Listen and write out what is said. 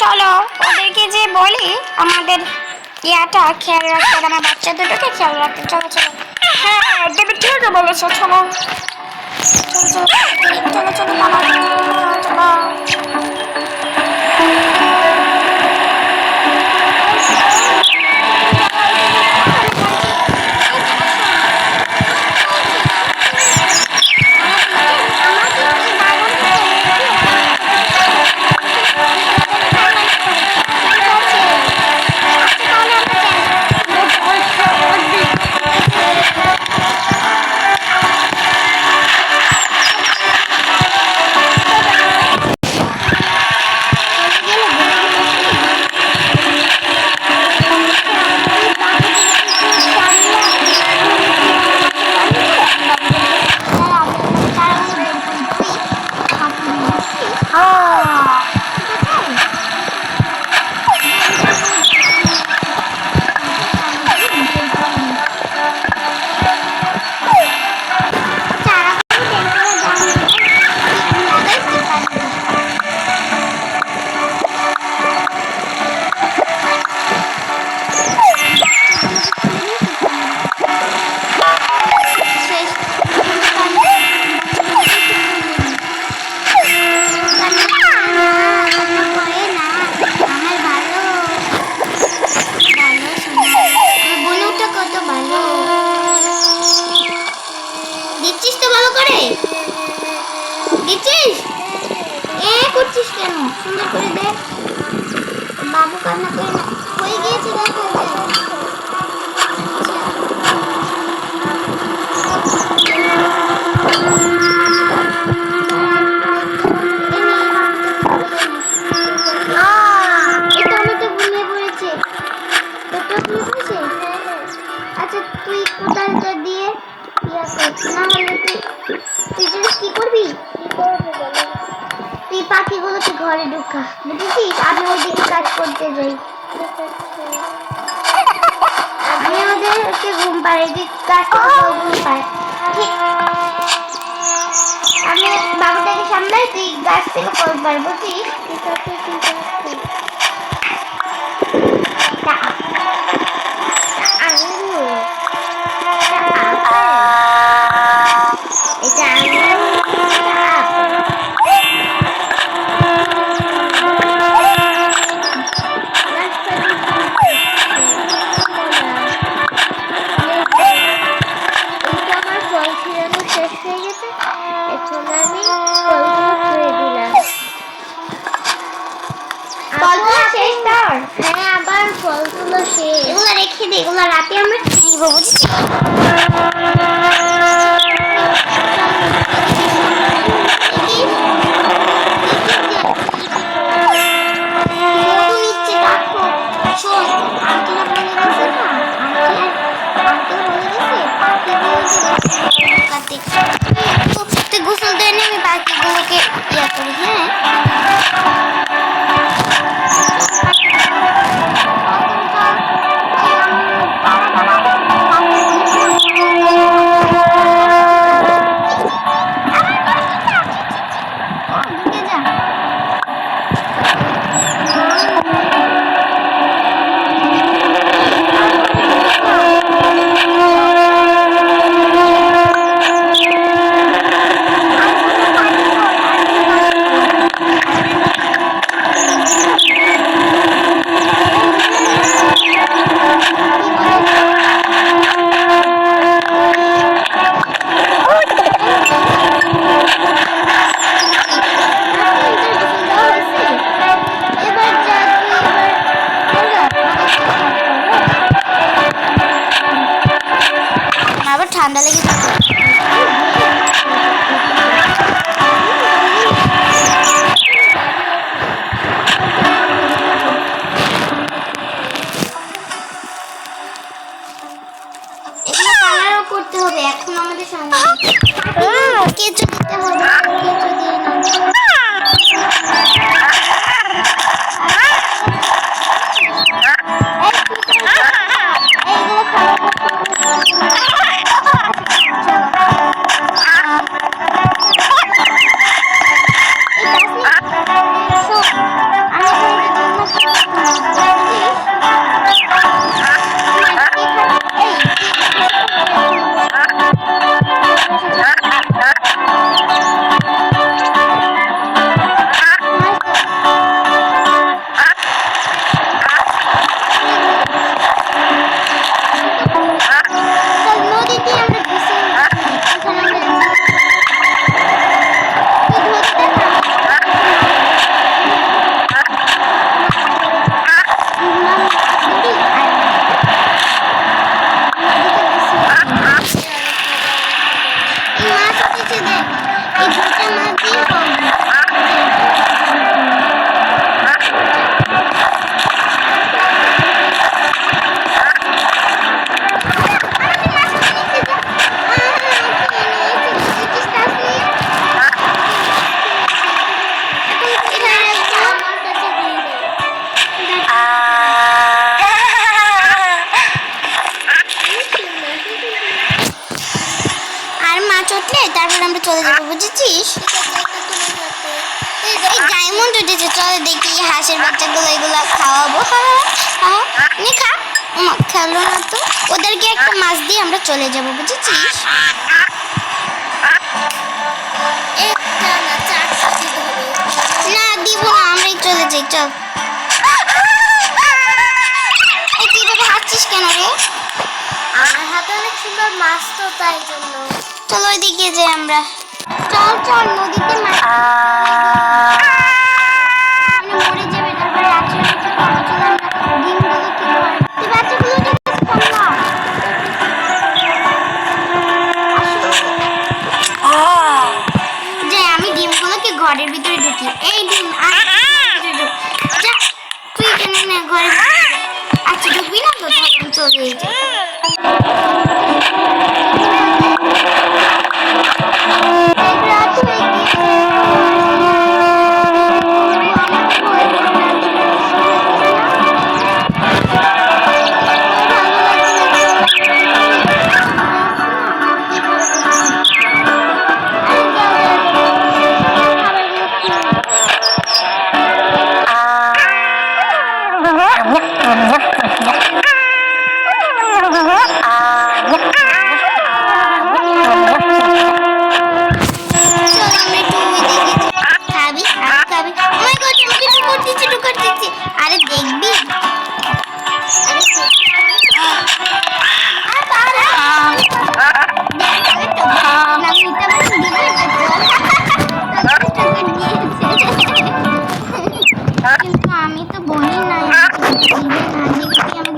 চলো ওদেরকে যে বলি আমাদের ইয়াটা খেয়াল রাখতে, আমার বাচ্চা দুটোকে খেয়াল রাখতে। চলো চলো। হ্যাঁ তুমি ঠিকই বলেছো, চলো চলো চলো চলো চলো দিচ্ছিস তো ভালো করে দিচ্ছিস। করছিস কেন? সুন্দর করে দে। বাবু কান্না করে না, হয়ে গিয়েছে দেখো। এটা আমি তো ভুলে পড়েছে। তোরটা ভুলে পড়েছে? আচ্ছা তুই কোদালটা দিয়ে ইয়া কর, না হলে তুই জানিস কি করবি? তুই পাখিগুলোকে ঘরে ঢুকা, বুঝেছিস? আমি ওইদিকে কাজ করতে যাই। আমি ওদেরকে ঘুম পাড়াই, যে কাজ করতে ঘুম পাড়াই। ঠিক, আমি বাবুটাকে সামলাই, তুই গাছ থেকে ফল পার, বুঝছিস? ঠিক আছে ঠিক আছে। এগুলো রেখে দে, এগুলো রাতে আমরা খেয়ে নিবো, বুঝছিস? গোসল দিয়ে আমি বাকিগুলোকে ইয়া করি। হ্যাঁ উঠছিস? এই ডায়মন্ড উঠেছে, চল দেখি হাঁসের বাচ্চাগুলো এগুলো খাওয়াবো। নে খা। খেলো না তো, ওদেরকে একটা মাছ দিয়ে আমরা চলে যাব, বুঝেছিস? না দিব না, আমরাই চলে যাই, চল। এই তুই এভাবে হাঁটছিস কেন রে? আমার হাতে অনেক সুন্দর মাছ তো, তাই জন্য। চলো ওইদিকে যাই আমরা। চল চল, নদীতে মাছ মরে যাবে, তারপরে আছড়ে ডিমগুলো কি করে? তুই বাচ্চাগুলো যে আমি ডিমগুলোকে ঘরের ভিতরে ঢুকি। এই ডিম যা, তুই এখানে নে ঘরের ভিতরে। আচ্ছা ঢুকবি না তো, তাহলে আমি চলে যাই। আরে দেখবি, কিন্তু আমি তো বনি নাই, দিবে না, দেখবি